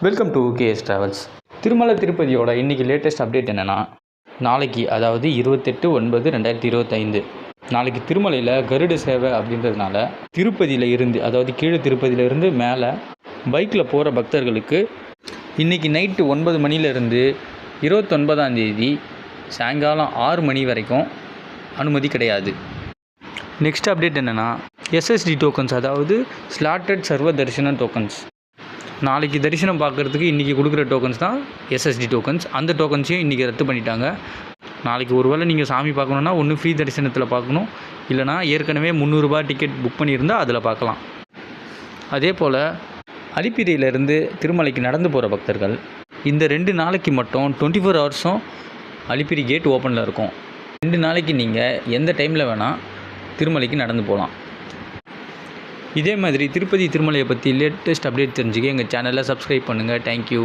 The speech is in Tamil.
Welcome to KS travels. Tirumala திருப்பதியோட இன்றைக்கி லேட்டஸ்ட் அப்டேட் என்னென்னா, நாளைக்கு அதாவது 28/9/2025 நாளைக்கு திருமலையில் கருட சேவை அப்படின்றதுனால திருப்பதியில் இருந்து, அதாவது கீழே திருப்பதியிலேருந்து மேலே பைக்கில் போகிற பக்தர்களுக்கு இன்றைக்கி நைட்டு 9 மணிலேருந்து 29ஆம் தேதி சாயங்காலம் 6 மணி வரைக்கும் அனுமதி கிடையாது. நெக்ஸ்ட் அப்டேட் என்னென்னா, எஸ்எஸ்டி டோக்கன்ஸ், அதாவது ஸ்லாட்டட் சர்வ தரிசன டோக்கன்ஸ். நாளைக்கு தரிசனம் பார்க்குறதுக்கு இன்றைக்கி கொடுக்குற டோக்கன்ஸ் தான் எஸ்எஸ்டி டோக்கன்ஸ். அந்த டோக்கன்ஸையும் இன்றைக்கி ரத்து பண்ணிட்டாங்க. நாளைக்கு ஒருவேளை நீங்கள் சாமி பார்க்கணுன்னா ஒன்று ஃப்ரீ தரிசனத்தில் பார்க்கணும், இல்லைனா ஏற்கனவே 300 ரூபாய் டிக்கெட் புக் பண்ணியிருந்தால் அதில் பார்க்கலாம். அதே போல் அலிப்பிரியிலேருந்து திருமலைக்கு நடந்து போகிற பக்தர்கள் இந்த 2 நாளைக்கு மட்டும் 24 ஹவர்ஸும் அலிப்பிரி கேட் ஓப்பனில் இருக்கும். 2 நாளைக்கு நீங்கள் எந்த டைமில் வேணால் திருமலைக்கு நடந்து போகலாம். இதே மாதிரி திருப்பதி திருமலையை பற்றி லேட்டஸ்ட் அப்டேட் தெரிஞ்சுக்க எங்கள் சேனலை சப்ஸ்கிரைப் பண்ணுங்கள். தேங்க்யூ.